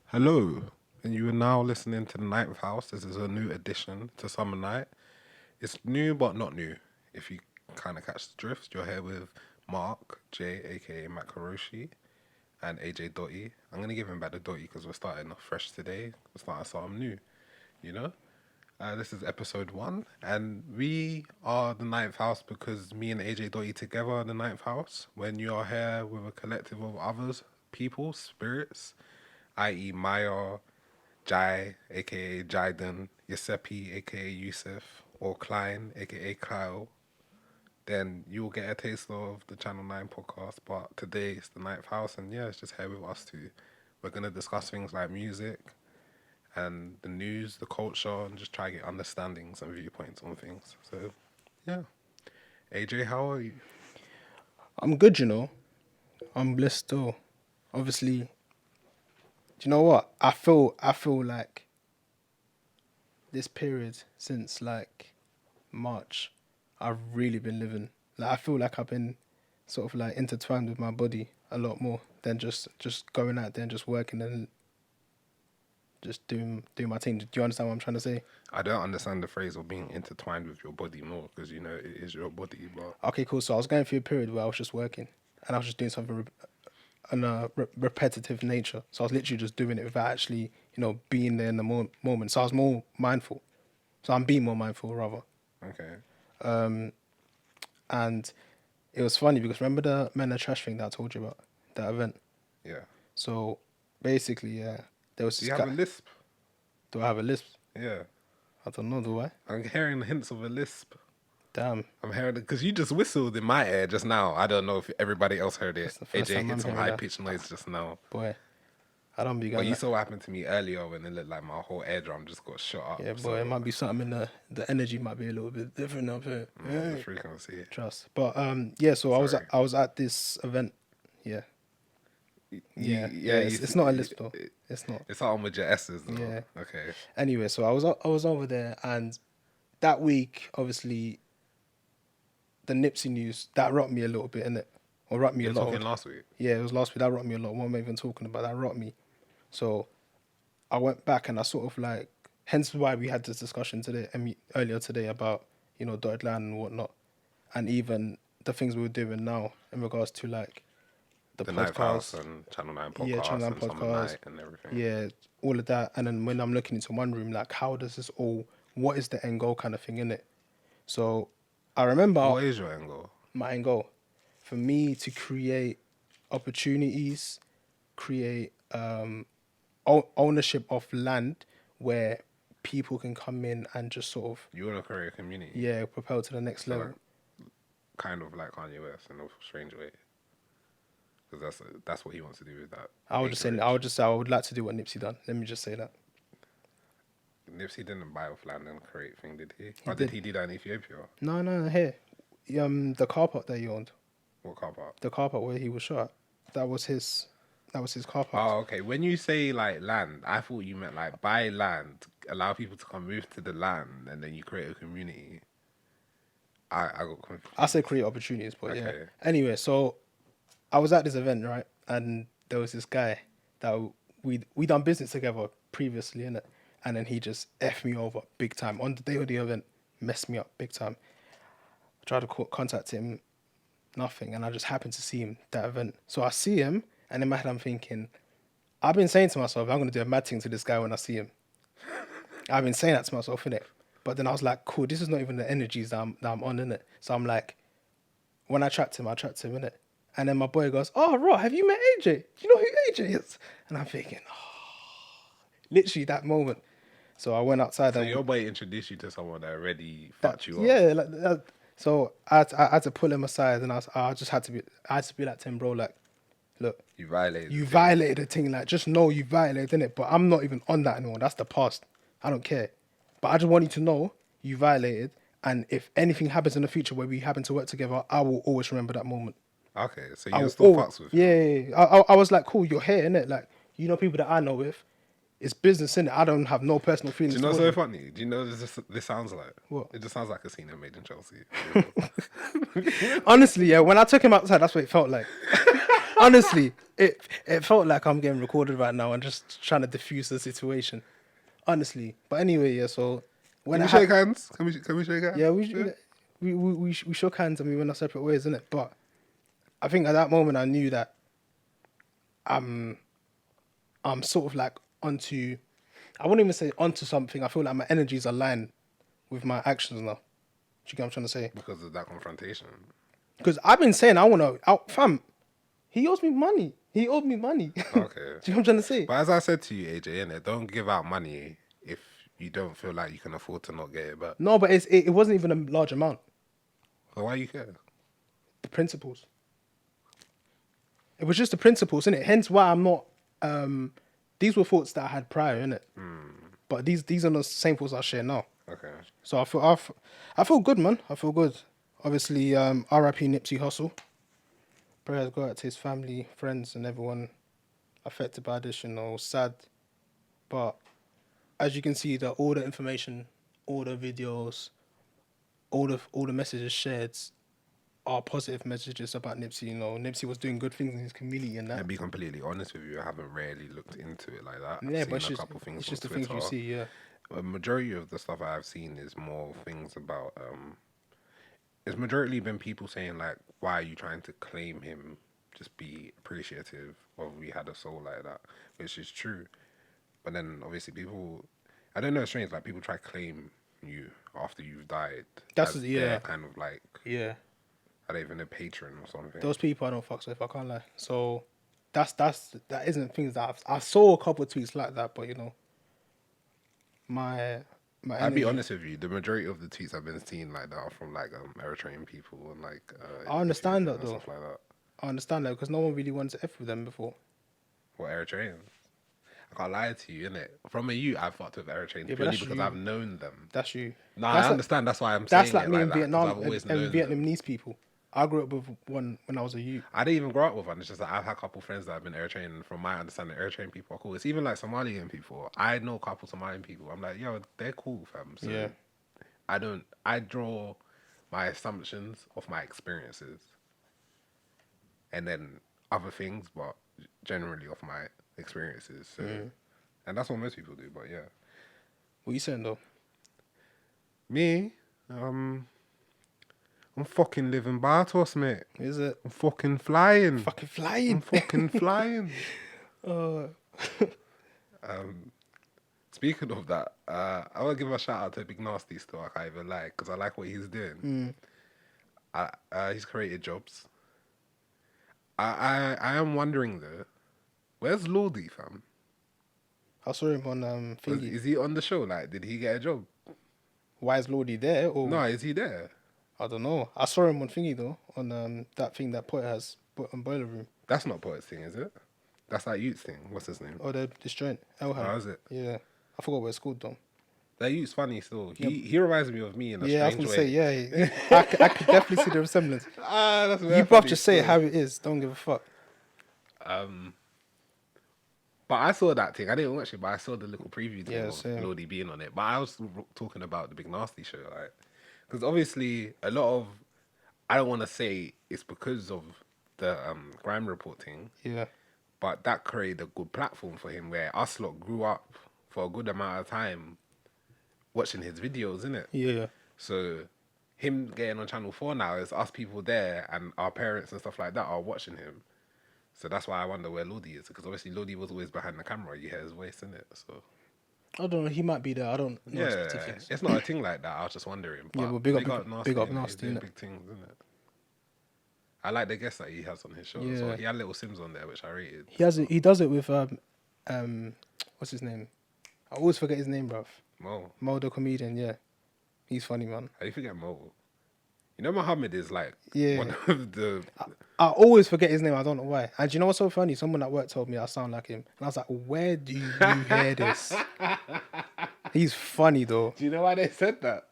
Hello, and you are now listening to the NinthHouse. This is a new addition to Summer Night. It's new but not new. If you kind of catch the drift, you're here with Mark J, aka Makaroshi, and AJ Dotty. I'm gonna give him back the Dotty because we're starting off fresh today. We're starting something new, you know. This is episode 1, and we are the Ninth House because me and AJ Dotty together are the Ninth House. When you are here with a collective of others, people, spirits, i.e. Maya, Jai, aka Jaiden, Giuseppe, aka Yusuf, or Klein, aka Kyle, then you will get a taste of the Channel 9 podcast. But today it's the Ninth House, and yeah, it's just here with us two. We're going to discuss things like music and the news, the culture, and just try to get understandings and viewpoints on things. So, yeah. AJ, how are you? I'm good, you know. I'm blessed still. Obviously, do you know what? I feel like this period since like March, I've really been living. Like I feel like I've been sort of like intertwined with my body a lot more than just going out there and just working and just doing my thing. Do you understand what I'm trying to say? I don't understand the phrase of being intertwined with your body more because, you know, it is your body, but Okay, cool. So I was going through a period where I was just working and I was just doing something on a repetitive nature. So I was literally just doing it without actually, being there in the moment. So I was more mindful. So I'm being more mindful rather. okay. And it was funny because remember the Men Are Trash thing that I told you about, that event? Yeah. So basically, yeah, there was Do this you have guy. a lisp? Do I have a lisp? Yeah. I don't know, do I? I'm hearing hints of a lisp. Damn, I'm hearing it because you just whistled in my ear just now. I don't know if everybody else heard it. that's the first AJ time hit I'm some hearing high that. pitched noise just now. Boy, I don't be But going you that. saw what happened to me earlier when it looked like my whole eardrum just got shut up. Yeah, boy, it So might be something in the energy might be a little bit different up here. the Hey. frequency. Trust. But yeah, so Sorry. I was at this event. Yeah. Yeah. Yeah, it's not a lisp though. It's not. It's on with your S's though. Yeah. Okay. Anyway, so I was over there, and that week, obviously, the Nipsey news that rocked me a little bit, innit? Or rocked me You a were lot. talking last week. Yeah, it was last week. That rocked me a lot. What am I even talking about? That rocked me. So I went back and I sort of like, hence why we had this discussion today, earlier today about dotted line and whatnot, and even the things we were doing now in regards to like the The Ninth House podcast, and Channel 9 yeah, Channel podcast 9 and Summer podcast, Night and everything. yeah, all of that. And then when I'm looking into one room, like, how does this all, what is the end goal kind of thing in it? So I remember What is your angle? my end goal for me to create opportunities, create ownership of land where people can come in and just sort of, You want to create a community. yeah, propel to the next So level. like, kind of like Kanye West in a strange way. Because that's what he wants to do with that. I would just say I would like to do what Nipsey done. Let me just say that. Nipsey didn't buy off land and create thing, did he? He Or did did. he do that in Ethiopia? No, here. The car park that he owned. What car park? The car park where he was shot. That was his car park. Oh, okay. When you say like land, I thought you meant like buy land, allow people to come move to the land, and then you create a community. I got confused. I say create opportunities, but yeah. Okay. Anyway, so I was at this event, right? And there was this guy that we done business together previously, innit? And then he just F me over big time. On the day of the event, messed me up big time. I tried to contact him, nothing. And I just happened to see him that event. So I see him, and in my head I'm thinking, I've been saying to myself, I'm going to do a mad thing to this guy when I see him. I've been saying that to myself, innit? But then I was like, cool, this is not even the energies that I'm on, innit? So I'm like, when I trapped him, innit? And then my boy goes, oh, Rod, have you met AJ? Do you know who AJ is? And I'm thinking, literally that moment. So I went outside. So and your boy introduced you to someone that already fucked you up. yeah, like that. So I had to pull him aside, and I had to be like to him, bro, like, look, You violated. you the thing. violated a thing, like, just know you violated it. But I'm not even on that anymore. That's the past. I don't care. But I just want you to know you violated, and if anything happens in the future where we happen to work together, I will always remember that moment. Okay, so I you will still always, fucks with yeah, him. yeah, yeah. I was like, cool, you're here, innit? Like, people that I know with, it's business, innit? I don't have no personal Do feelings. you know what's towards so them. funny? Do you know this sounds like? What? It just sounds like a scene made in Chelsea. Honestly, yeah, when I took him outside, that's what it felt like. Honestly, it felt like I'm getting recorded right now and just trying to diffuse the situation. Honestly, but anyway, yeah. So when Can I we had, shake hands? Can we shake hands? yeah, Yeah. we shook hands and we went our separate ways, innit? But I think at that moment I knew that I'm I'm sort of like onto. I wouldn't even say onto something. I feel like my energies align with my actions now. Do you get what I'm trying to say? Because of that confrontation. Because I've been saying I want to out, fam. He owes me money. He owed me money. Do you know Okay. what I'm trying to say? But as I said to you, AJ, innit, don't give out money if you don't feel like you can afford to not get it back. No, but it wasn't even a large amount. So why you care? The principles. It was just the principles, innit? Hence why I'm not. These were thoughts that I had prior, innit? But these are the same thoughts I share now. Okay. So I feel good, man. I feel good. Obviously, R.I.P. Nipsey Hussle. Prayers go out to his family, friends, and everyone affected by this. You know, sad. But as you can see, that all the information, all the videos, all the messages shared are positive messages about Nipsey. You know, Nipsey was doing good things in his community and To that. be completely honest with you, I haven't really looked into it like that. Yeah, I've but seen a couple things it's on just the things Twitter. you see. Yeah, A majority of the stuff I've seen is more things about it's majority been people saying like, why are you trying to claim him? Just be appreciative of we had a soul like that, which is true. But then obviously people, I don't know, it's strange, like people try to claim you after you've died that's as yeah, their kind of like, yeah. are they even a patron or something? Those people I don't fuck with. I can't lie. So that isn't things that I saw a couple of tweets like that, but you know, my I'd be energy. honest with you, the majority of the tweets I've been seeing like that are from like Eritrean people and like I understand Ethiopian that and though. stuff like that. I understand that because no one really wanted to f with them before. Or Eritreans. I can't lie to you, innit? From a youth, I've fucked with Eritreans Yeah, but purely that's because you. I've known them. That's you. No, I That's like understand. That's why I'm that's saying like it me like in that because Vietnam I've always and known them. Vietnamese people. I grew up with one when I was a youth. I didn't even grow up with one. It's just that I've had a couple friends that have been Eritrean. And from my understanding, Eritrean people are cool. It's even like Somalian people. I know a couple Somalian people. I'm like, yo, they're cool, fam. So Yeah. I draw my assumptions of my experiences and then other things, but generally of my experiences. So, and that's what most people do. But yeah, What you saying though? me, I'm fucking living Bartos, mate. Is it I'm fucking flying. fucking I'm flying? fucking flying. uh, Speaking of that, I want to give a shout out to Big Nasty still. I can't even lie because I like what he's doing. He's created jobs. I am wondering though, where's Lordy, fam? I saw him on thingy. Is he on the show? Like, did he get a job? Why is Lordy there? Or No, is he there? I don't know. I saw him on thingy though on that thing that Poet has put on Boiler Room. That's not Poet's thing, is it? That's that Youth's thing. What's his name? Oh, the this joint Elham. Oh, is it? Yeah, I forgot what it's called though. That Youth's funny still. He reminds me of me in a Yeah, I was strange gonna way. say yeah. I could definitely see the resemblance. That's You very bruv funny just say it still. how it is. Don't give a fuck. But I saw that thing. I didn't watch it, but I saw the little preview thing Yeah, of same. Lordy being on it. But I was talking about the Big Nasty show, like, because obviously a lot of, I don't want to say it's because of the crime reporting, Yeah, but that created a good platform for him where us lot grew up for a good amount of time watching his videos, innit? yeah. So him getting on Channel 4 now is us people there and our parents and stuff like that are watching him. So that's why I wonder where Lodi is, because obviously Lodi was always behind the camera. You hear his voice in it, so I don't know. He might be there. I don't know his yeah, particulars. it's not a thing like that. I was just wondering. But Yeah, well, big up Nasty, Big up innit? He's Nasty, doing innit? big things, isn't it? I like the guests that he has on his show. Yeah. So he had Little Sims on there, which I rated. He has it. He does it with what's his name? I always forget his name, bruv. Mo, Mo the comedian. Yeah, he's funny, man. how do you forget Mo? You know, Muhammad is like Yeah. one of the. I always forget his name. I don't know why. And do you know what's so funny? Someone at work told me I sound like him, and I was like, "Where do you hear this?" He's funny though. Do you know why they said that?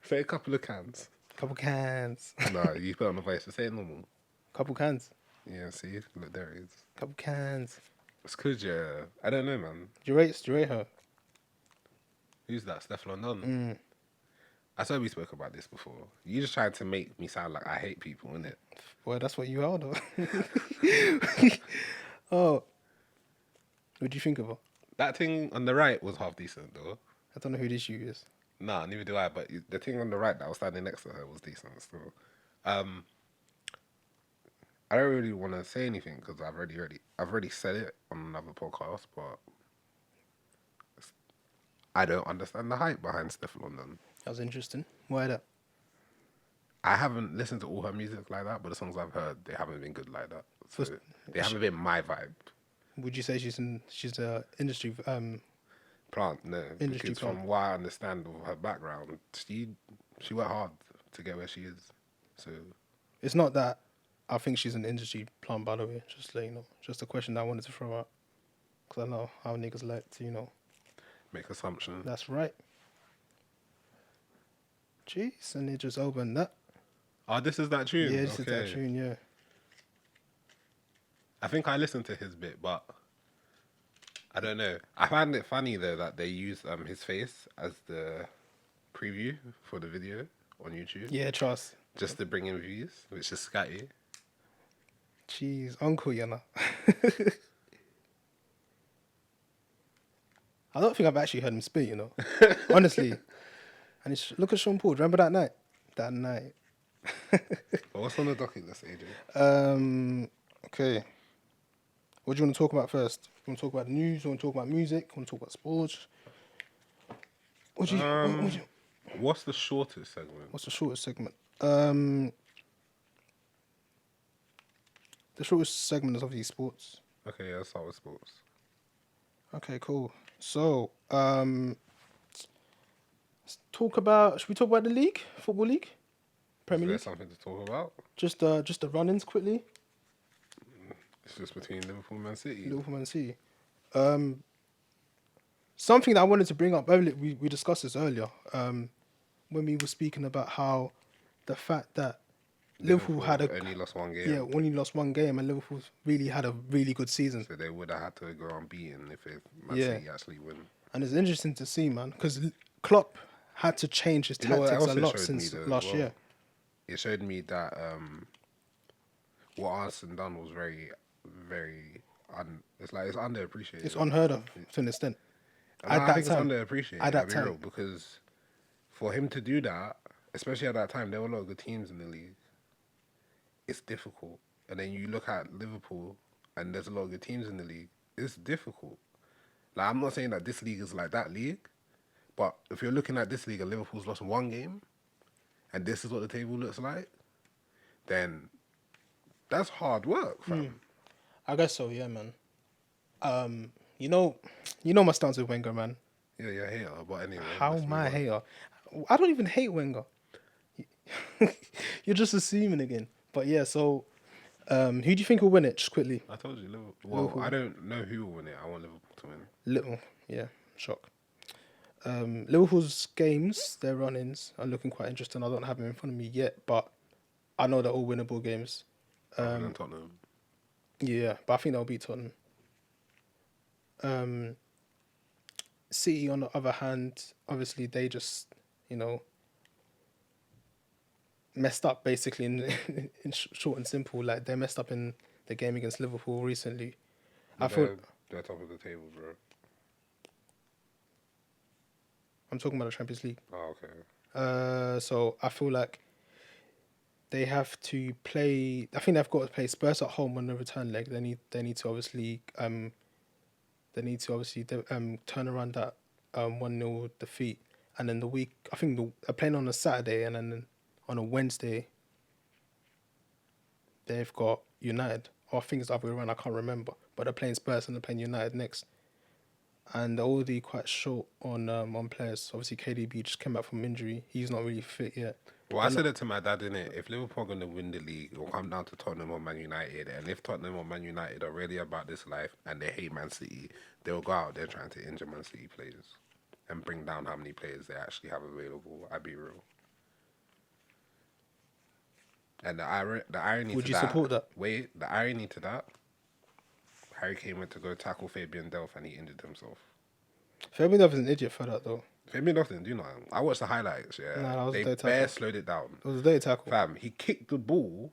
Say a couple of cans. Couple cans. No, you put on the voice. Say it normal. Couple cans. Yeah, see, look, there it is. Couple cans. It's cause I don't know, man. Do you rate her? Who's that? Steph London. I swear we spoke about this before. You just tried to make me sound like I hate people, innit? Well, that's what you are, though. Oh, what do you think of her? That thing on the right was half decent, though. I don't know who this you is. Nah, neither do I. But the thing on the right that was standing next to her was decent still. Um, I don't really want to say anything because I've already said it on another podcast, but I don't understand the hype behind Steph London. That was interesting. Why that? I haven't listened to all her music like that, but the songs I've heard, they haven't been good like that. So Was- they haven't been my vibe. Would you say she's a industry Plant, no. Industry Because plant. from what I understand of her background, she went hard to get where she is. So It's not that I think she's an industry plant, by the way. Just like, just a question that I wanted to throw out. Because I know how niggas like to, make assumptions. that's right. Jeez, and it just opened that. Oh, this is that tune. Yeah, this is that tune, yeah. I think I listened to his bit, but I don't know. I found it funny though that they used his face as the preview for the video on YouTube. Yeah, trust. Just to bring in views, which is scatty. Jeez, uncle, I don't think I've actually heard him speak, Honestly. And look at Sean Paul. Remember that night? That night. But what's on the docket list, AJ? Okay. What do you want to talk about first? You want to talk about the news? You want to talk about music? You want to talk about sports? What do you, What's the shortest segment? what's the shortest segment? The shortest segment is obviously sports. Okay, yeah, let's start with sports. Okay, cool. So, let's talk about. Should we talk about the league, football league, Premier Is there League? something to talk about? Just the run-ins quickly. It's just between Liverpool and Man City. Liverpool and City. Something that I wanted to bring up earlier. We discussed this earlier. When we were speaking about how the fact that Liverpool had only lost one game. Yeah, only lost one game, and Liverpool really had a really good season. So they would have had to go unbeaten if Man Yeah. City actually win. And it's interesting to see, man, because Klopp had to change his You know what tactics a else it lot showed since me, though, as last well? year. It showed me that what Arsenal done was very, very it's underappreciated. It's unheard of to an extent. And At I that think time. it's underappreciated. At that I'll be time. real, because for him to do that, especially at that time, there were a lot of good teams in the league. It's difficult. And then you look at Liverpool, and there's a lot of good teams in the league. It's difficult. Like, I'm not saying that this league is like that league, but if you're looking at this league and Liverpool's lost one game, and this is what the table looks like, then that's hard work, fam. I guess so, yeah, man. You know my stance with Wenger, man. Yeah, you're a hater, but anyway. How let's am move I a on. hater? I don't even hate Wenger. You're just assuming again. But yeah, so who do you think will win it? Just quickly. I told you, Liverpool. Well, Liverpool. I don't know who will win it. I want Liverpool to win. Little, yeah, shock. Liverpool's games, their run-ins are looking quite interesting. I don't have them in front of me yet, but I know they're all winnable games. Other than Tottenham. Yeah, but I think they'll beat Tottenham. City, on the other hand, obviously they just, messed up basically in short and simple. Like they messed up in the game against Liverpool recently. I thought They're top of the table, bro. I'm talking about the Champions League. Oh, okay. So I feel like they have to play. I think they've got to play Spurs at home on the return leg. They need to obviously turn around that 1-0 defeat, and then the week I think they're playing on a Saturday, and then on a Wednesday they've got United. Or I think it's the other way around. I can't remember, but they're playing Spurs and they're playing United next. And they're already quite short on players. Obviously, KDB just came back from injury. He's not really fit yet. Well, I said it to my dad, innit? If Liverpool are going to win the league, it'll come down to Tottenham or Man United. And if Tottenham or Man United are really about this life and they hate Man City, they'll go out there trying to injure Man City players and bring down how many players they actually have available. I'd be real. And the irony Would to you that... support that? Wait, the irony to that, Harry Kane went to go tackle Fabian Delph and he injured himself. Fabian Delph is an idiot for that, though. Fabian Delph didn't do nothing. I watched the highlights. Yeah, Nah, that was a they dirty bare tackle. slowed it down. It was a dirty tackle. Fam, he kicked the ball.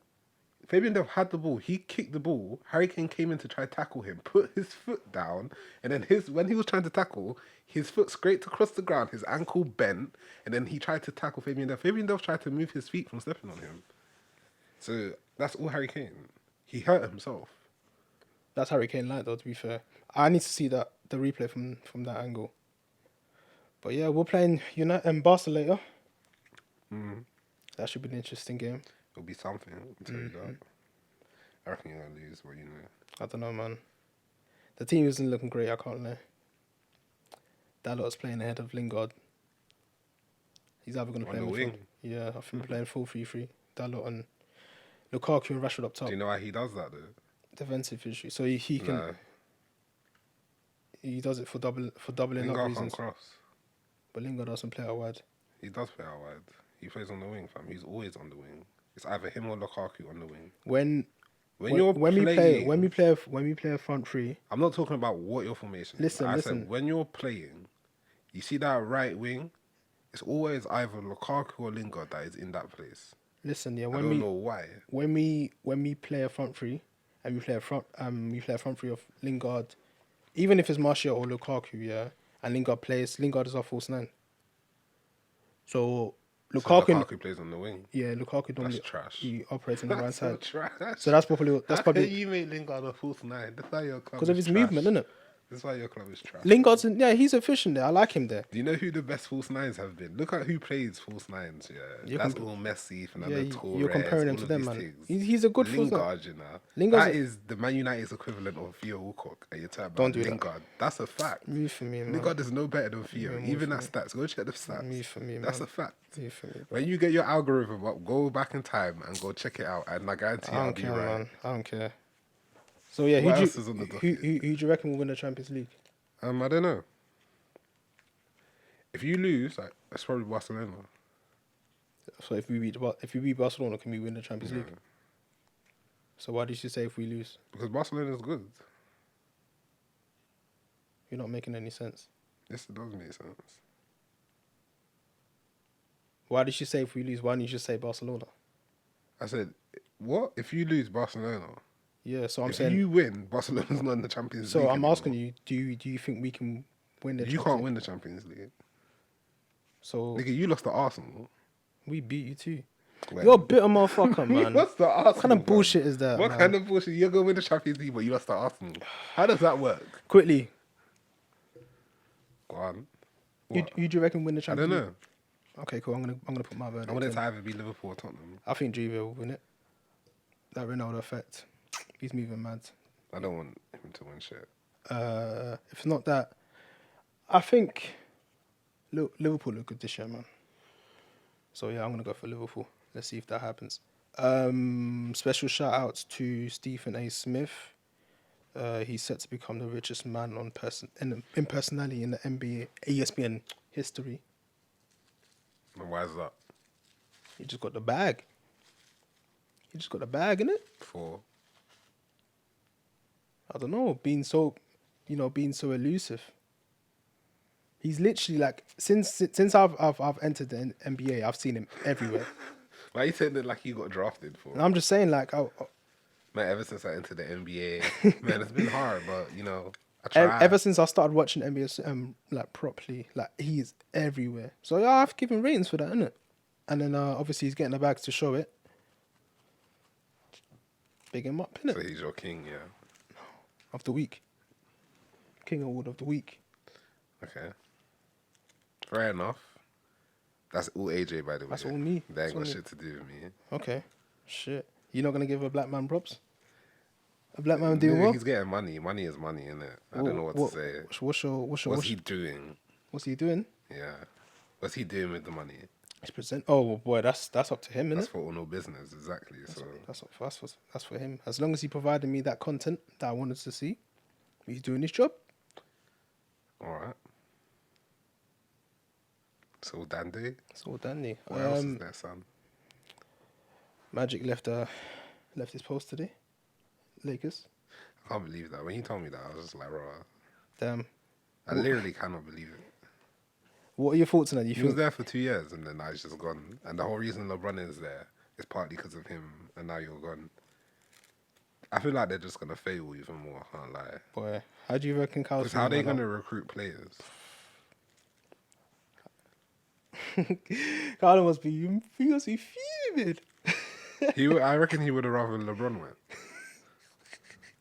Fabian Delph had the ball. He kicked the ball. Harry Kane came in to try to tackle him, put his foot down, and then when he was trying to tackle, his foot scraped across the ground, his ankle bent, and then he tried to tackle Fabian Delph. Fabian Delph tried to move his feet from stepping on him. So that's all Harry Kane. He hurt himself. That's Harry Kane like though. To be fair, I need to see the replay from that angle. But yeah, we're playing United and Barca later. That should be an interesting game. It'll be something. I'll tell you that. I reckon you're gonna lose, but you know. I don't know, man. The team isn't looking great. I can't lie. Dalot's playing ahead of Lingard. He's either going to On play the him wing. Yeah, I think we're playing 4-3-3. Dalot and Lukaku and Rashford up top. Do you know why he does that though? Defensive issue. So he can. No. He does it for doubling Lingard up can't reasons. cross. But Lingard doesn't play out wide. He does play out wide. He plays on the wing, fam. He's always on the wing. It's either him or Lukaku on the wing. When we play a front three. I'm not talking about what your formation is. Listen. Said when you're playing, you see that right wing, it's always either Lukaku or Lingard that is in that place. Listen, yeah. I don't know why. When we play a front three, and we play a front three of Lingard, even if it's Martial or Lukaku, yeah, and Lingard is our false nine. So Lukaku plays on the wing. Yeah, Lukaku normally That's trash. he operates on the right side. Trash. So that's probably you make Lingard a false nine. That's why your club because of his movement, isn't it? That's why your club is trash. He's efficient there. I like him there. Do you know who the best false nines have been? Look at who plays false nines. Yeah, that's all Messi, Fernando Torres. You're comparing him to them, man. He's a good false nine. Lingard, you know. That is the Man United's equivalent of Theo Walcott. And you're talking about Don't do Lingard. That's a fact. Me for me, man. Lingard is no better than Theo. Even at stats, go check the stats. Me for me, man. That's a fact. Me for me, when you get your algorithm up, go back in time and go check it out, and I guarantee I I'll don't be care, right. man. I don't care. So yeah, What else is on the docket? who do you reckon will win the Champions League? I don't know. If you lose, that's probably Barcelona. So if we beat Barcelona, can we win the Champions League? So why did you say if we lose? Because Barcelona is good. You're not making any sense. Yes, it does make sense. Why did you say if we lose? Why didn't you just say Barcelona? I said, what? If you lose Barcelona? Yeah, so if you win, Barcelona's not in the Champions League. So I'm asking anymore. you, do you think we can win the Champions League? You can't win the Champions League. So nigga, you lost to Arsenal. We beat you too. When? You're a bitter motherfucker, man. You lost to Arsenal. What kind of bullshit is that? What man? kind of bullshit? You're going to win the Champions League, but you lost to Arsenal. How does that work? Quickly. Go on. Who do you reckon win the I Champions don't League? know. Okay, cool. I'm gonna put my verdict. I want it to either be Liverpool or Tottenham. I think Juve will win it. That Ronaldo effect. He's moving mad. I don't want him to win shit. If it's not that, I think Liverpool look good this year, man. So yeah, I'm gonna go for Liverpool. Let's see if that happens. Special shout outs to Stephen A. Smith. He's set to become the richest man in personality in the NBA ESPN history. And why is that? He just got the bag. He just got the bag, innit? For? I don't know, being so elusive. He's literally like since I've entered the NBA, I've seen him everywhere. Why are you saying that like you got drafted for? And I'm just saying, like, Man, ever since I entered the NBA, man, it's been hard, but you know, I tried. ever since I started watching NBA like properly, like he's everywhere. So yeah, I've given ratings for that, innit? And then obviously he's getting the bags to show it. Big him up, innit? So he's your king, yeah. Of the week. King Award of the week. Okay. Fair enough. That's all AJ, by the way. That's all me. They ain't That's all got me. shit to do with me. Okay. Shit. You're not gonna give a black man props? A black man doing what? He's getting money. Money is money, innit? I don't know what to say. What's he doing? What's he doing? Yeah. What's he doing with the money? He's present. Oh boy, that's up to him, innit? That's for all no business, exactly. That's for him. As long as he provided me that content that I wanted to see, he's doing his job. All right. So dandy. It's all dandy. What else is there, son? Magic left his post today. Lakers. I can't believe that. When he told me that, I was just like, bro. Damn. I literally cannot believe it. What are your thoughts on that? You He was think? there for 2 years, and then now he's just gone. And the whole reason LeBron is there is partly because of him, and now you're gone. I feel like they're just gonna fail even more. I can't lie. Boy, how do you reckon Kyle's Because how are feeling they right now? gonna recruit players? Kyle must be fuming. I reckon he would have rather LeBron went.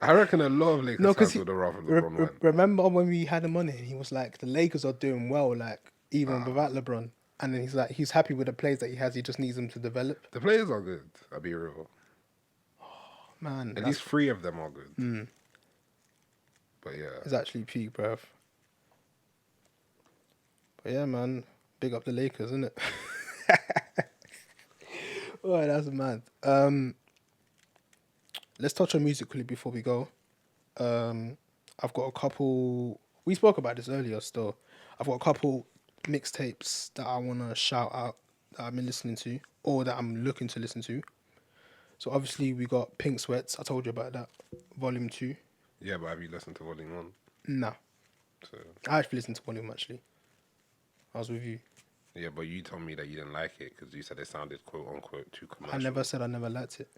I reckon a lot of No, Lakers because fans would have rather LeBron went. remember when we had him on it, and he was like, the Lakers are doing well, like even without LeBron. And then he's like, he's happy with the players that he has. He just needs them to develop. The players are good. I'll be real. Man, At least 3 of them are good. But yeah, is actually peak, bruv. But yeah, man, big up the Lakers, isn't it? Oh, that's mad. Let's touch on music quickly before we go. I've got a couple. We spoke about this earlier. Still, I've got a couple mixtapes that I want to shout out that I've been listening to or that I'm looking to listen to. So obviously we got Pink Sweats. I told you about that, Volume 2. yeah. But have you listened to Volume 1? Nah, So I actually listened to Volume actually. I was with you. yeah, but you told me that you didn't like it because you said it sounded quote unquote too commercial. I never said I never liked it.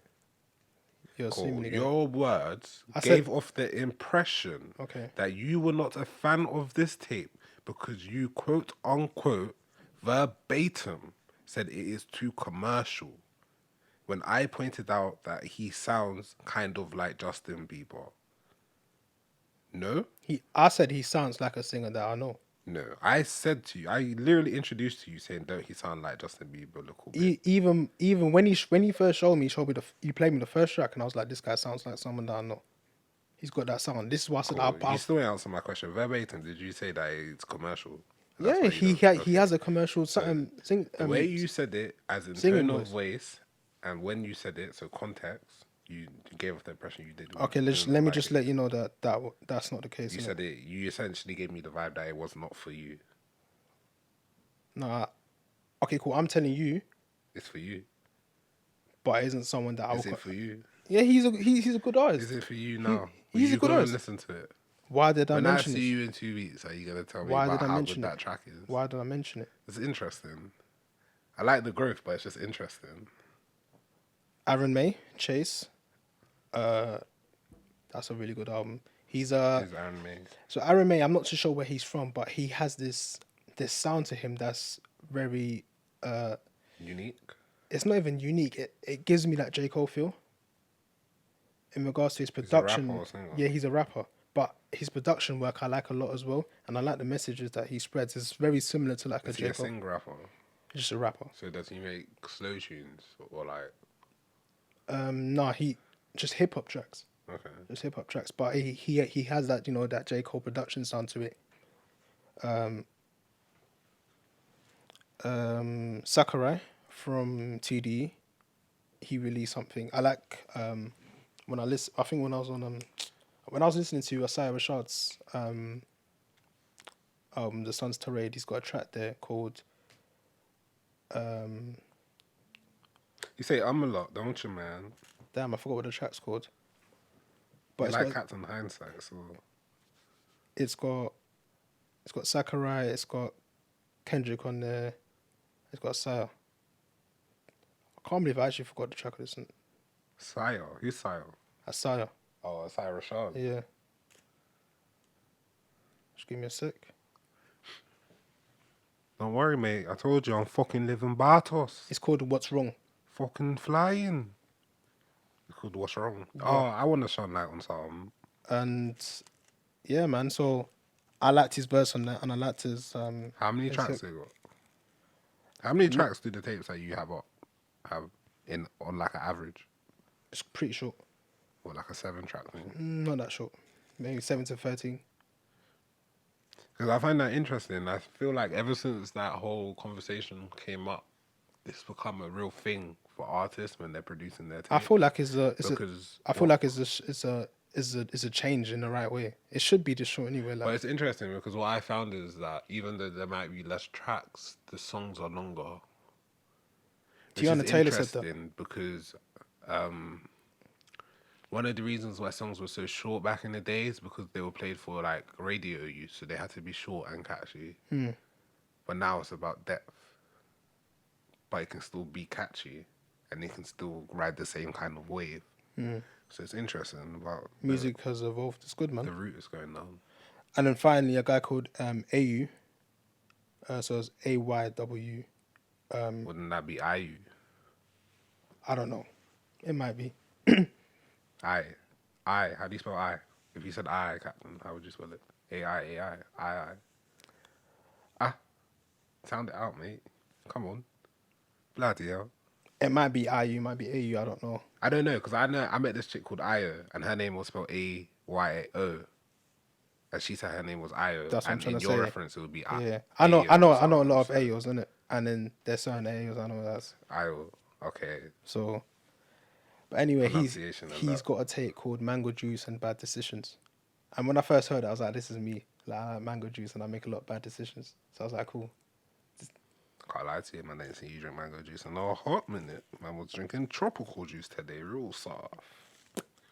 You're Cool. assuming again. Your words I gave said- off the impression Okay. that you were not a fan of this tape because you quote unquote verbatim said it is too commercial. When I pointed out that he sounds kind of like Justin Bieber. No? I said he sounds like a singer that I know. No. I said to you, I literally introduced to you saying, don't he sound like Justin Bieber a little bit? Even when he first showed me, you played me the first track, and I was like, this guy sounds like someone that I know. He's got that sound. This is why I said, Cool. You still ain't answer my question. Verbatim, did you say that it's commercial? That's yeah, what you don't- he has a commercial sing. The way you said it, as in singing tone of voice. voice, and when you said it, so context, you gave off the impression you did. Okay, let me just let you know that's not the case. You innit? said it. You essentially gave me the vibe that it was not for you. Nah. Okay, cool. I'm telling you, It's for you. but it isn't someone that I Is would. it for you? Yeah, he's a good artist. Is it for you now? he's a you good gonna artist. listen to it? Why did I When I mention see it? you in 2 weeks, are you gonna tell me Why about did I how mention good it? that track is? Why did I mention it? It's interesting. I like the growth, but it's just interesting. Aaron May, Chase. That's a really good album. Is Aaron May? So Aaron May, I'm not too sure where he's from, but he has this sound to him that's very Unique. it's not even unique. It gives me that J. Cole feel. In regards to his He's a production, rapper or singer? yeah, he's a rapper. But his production work I like a lot as well, and I like the messages that he spreads. It's very similar to like Is a he J. a Cole. singer rapper? He's just a rapper. So does he make slow tunes or like? Nah, he just hip hop tracks. Okay. Just hip hop tracks. But he has that, that J. Cole production sound to it. Sakurai from TDE, he released something. I like when I listen. I think when I was listening to Asaya Rashad's The Sun's Tirade, he's got a track there called You say I'm a lot, don't you, man? damn, I forgot what the track's called. But But like Captain Hindsight, so it's got Sakurai, it's got Kendrick on there, it's got Asaya. I can't believe I actually forgot the track. Listen, Sire. Who's Sire? Asaya. Oh, Sire Rashad. Yeah. Just give me a sec. Don't worry, mate. I told you I'm fucking living Bartos. It's called What's Wrong. Fucking flying. It's called What's Wrong? Oh, I want to shine light on something. And yeah, man. So I liked his verse on that, and I liked his. How many his tracks hook. they got? How many tracks do the tapes that you have on like an average? It's pretty short. Or like a 7-track thing? Not that short. Maybe 7 to 13. Because I find that interesting. I feel like ever since that whole conversation came up, it's become a real thing for artists when they're producing their tapes. I feel like it's a change in the right way. It should be this short anyway. But Like, it's interesting because what I found is that even though there might be less tracks, the songs are longer. Tiana Taylor said that. Interesting because one of the reasons why songs were so short back in the day is because they were played for like radio use, so they had to be short and catchy. but now it's about depth. But it can still be catchy, and it can still ride the same kind of wave. So it's interesting about Music has evolved. It's good, man. the route it's going down. And then finally, a guy called AU. So it's AYW. Wouldn't that be IU? I don't know. It might be. I. How do you spell I? If you said I, Captain, how would you spell it? I. Ah, sound it out, mate. Come on. Bloody hell. It might be IU, might be AU. I don't know. I don't know, because I met this chick called Io, and her name was spelled AYO. And she said her name was Io. That's what I'm And trying in to your say. reference, it would be Yeah, I know Ayo or a lot of something, AOs, innit? And then there's certain AOs I know that's Io. Okay. so. But anyway, Pronunciation and he's that. got a tape called Mango Juice and Bad Decisions. And when I first heard it, I was like, this is me. Like, I like mango juice and I make a lot of bad decisions. So I was like, cool. Can't lie to you, man. I didn't see you drink mango juice in a hot minute. Man was drinking tropical juice today, real soft.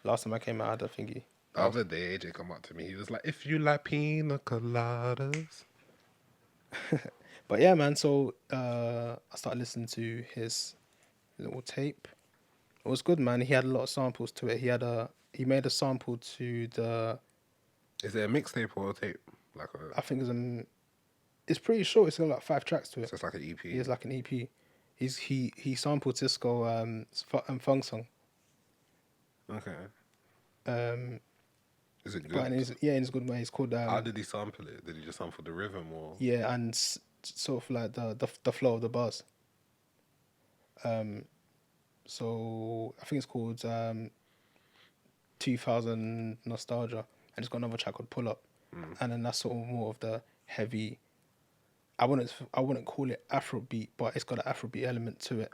Last time I came out, I had a thingy. The other day, AJ come up to me. He was like, "If you like pina coladas." But yeah, man. So I started listening to his little tape. It was good, man. He had a lot of samples to it. He made a sample to the. Is it a mixtape or a tape? Like a, I think it's pretty short. It's got like 5 tracks to it. so it's like an EP. He has like an EP. He sampled Cisco Fung Song. Okay. Um, Is it but good? in his good way. It's called How did he sample it? Did he just sample the rhythm or? yeah, and sort of like the flow of the bars. So I think it's called 2000 Nostalgia, and it's got another track called Pull Up, and then that's sort of more of the heavy. I wouldn't call it Afrobeat, but it's got an Afrobeat element to it.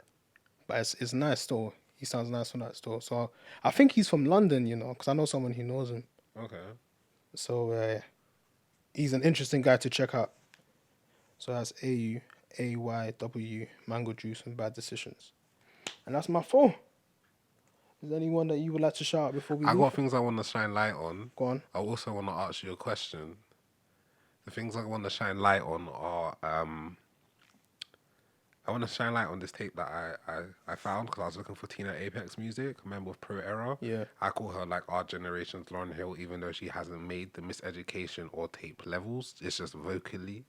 But it's nice still. He sounds nice on that still. So I think he's from London, you know, because I know someone who knows him. Okay. So he's an interesting guy to check out. So that's AYW, Mango Juice and Bad Decisions. And that's my 4. Is there anyone that you would like to shout out before we I leave? got things I want to shine light on. Go on. I also want to ask you a question. The things I want to shine light on are I want to shine light on this tape that I found because I was looking for Tina Apex music. I remember with Pro Era. Yeah. I call her like our generation's Lauryn Hill, even though she hasn't made the Miseducation or tape levels. It's just vocally.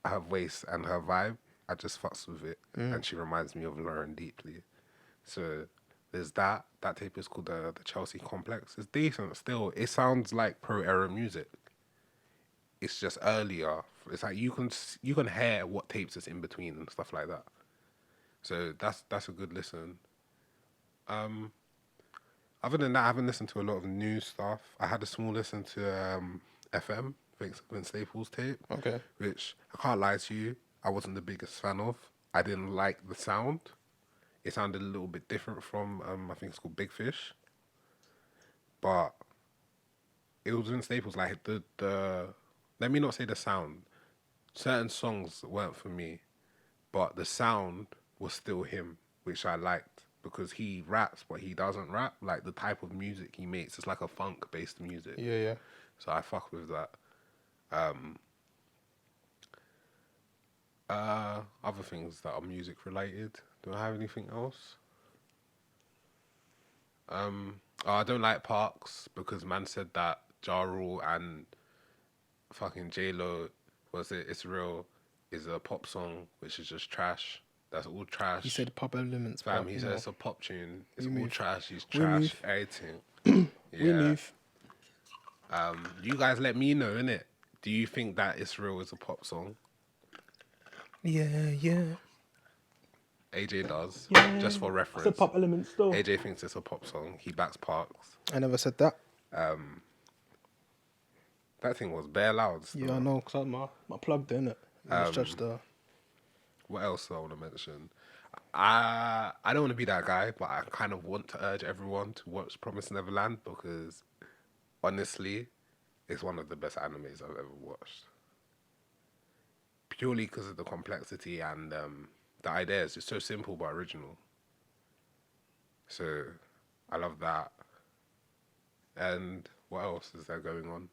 Her voice and her vibe, I just fucks with it. And she reminds me of Lauren deeply. So there's that. That tape is called the Chelsea Complex. It's decent still. It sounds like Pro Era music. It's just earlier. It's like you can hear what tapes is in between and stuff like that. So that's a good listen. Other than that, I haven't listened to a lot of new stuff. I had a small listen to FM, Vince Staples tape. Okay. Which I can't lie to you, I wasn't the biggest fan of. I didn't like the sound. It sounded a little bit different from I think it's called Big Fish. But it was Vince Staples. Like the let me not say the sound. Certain songs weren't for me, but the sound was still him, which I liked because he raps, but he doesn't rap. Like the type of music he makes, it's like a funk-based music. Yeah. So I fuck with that. Other things that are music related. Do I have anything else? I don't like Parks because man said that Ja Rule and fucking J Lo was it? It's real. Is a pop song which is just trash. That's all trash. He said pop elements, Fam, but he you said know, it's a pop tune. It's we all move. trash. He's We trash. move. Everything. we Yeah. move. You guys let me know, innit? Do you think that It's Real is a pop song? Yeah. AJ does. Yeah. Just for It's a reference. pop element still. AJ thinks it's a pop song. He backs Parks. I never said that. That thing was bare loud. Still. Yeah, I know, because my plugged in it. It's just What else do I want to mention? I don't want to be that guy, but I kind of want to urge everyone to watch Promised Neverland because honestly, it's one of the best animes I've ever watched. Purely because of the complexity and the ideas. It's so simple but original. So I love that. And what else is there going on?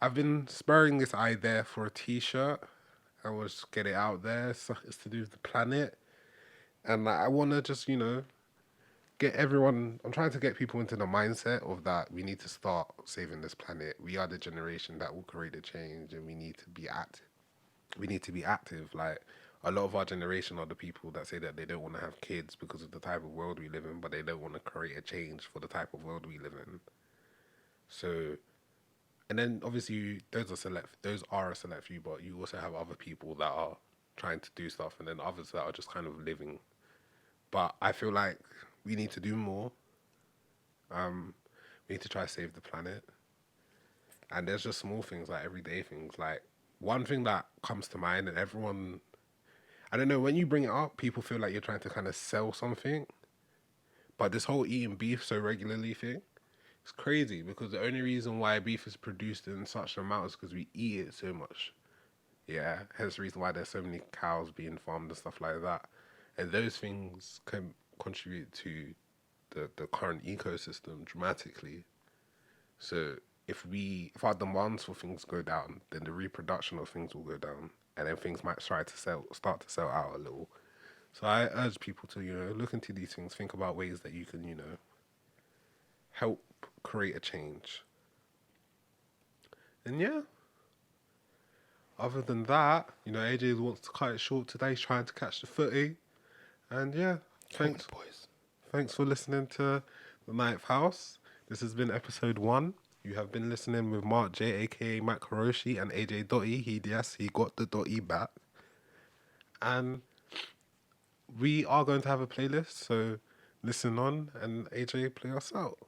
I've been spurring this idea for a T-shirt. I will just get it out there. It's to do with the planet, and like, I want to just get everyone. I'm trying to get people into the mindset of that we need to start saving this planet. We are the generation that will create the change, and we need to be active. We need to be active. Like a lot of our generation are the people that say that they don't want to have kids because of the type of world we live in, but they don't want to create a change for the type of world we live in. So, and then obviously those are a select few, but you also have other people that are trying to do stuff, and then others that are just kind of living. But I feel like we need to do more. Um, we need to try to save the planet. And there's just small things, like everyday things. Like one thing that comes to mind, and everyone, I don't know, when you bring it up, people feel like you're trying to kind of sell something. But this whole eating beef so regularly thing, it's crazy because the only reason why beef is produced in such an amount is because we eat it so much. Yeah, hence the reason why there's so many cows being farmed and stuff like that. And those things can contribute to the current ecosystem dramatically. So if our demands for things go down, then the reproduction of things will go down, and then things might start to sell out a little. So I urge people to look into these things, think about ways that you can help create a change. And yeah, other than that, AJ wants to cut it short today. He's trying to catch the footy, and yeah, Come on, thanks boys. thanks for listening to the Ninth House. This has been episode 1. You have been listening with Mark J, aka Matt Karoshi, and AJ Dotty. He got the Dotty back. And we are going to have a playlist, so listen on, and AJ, play us out.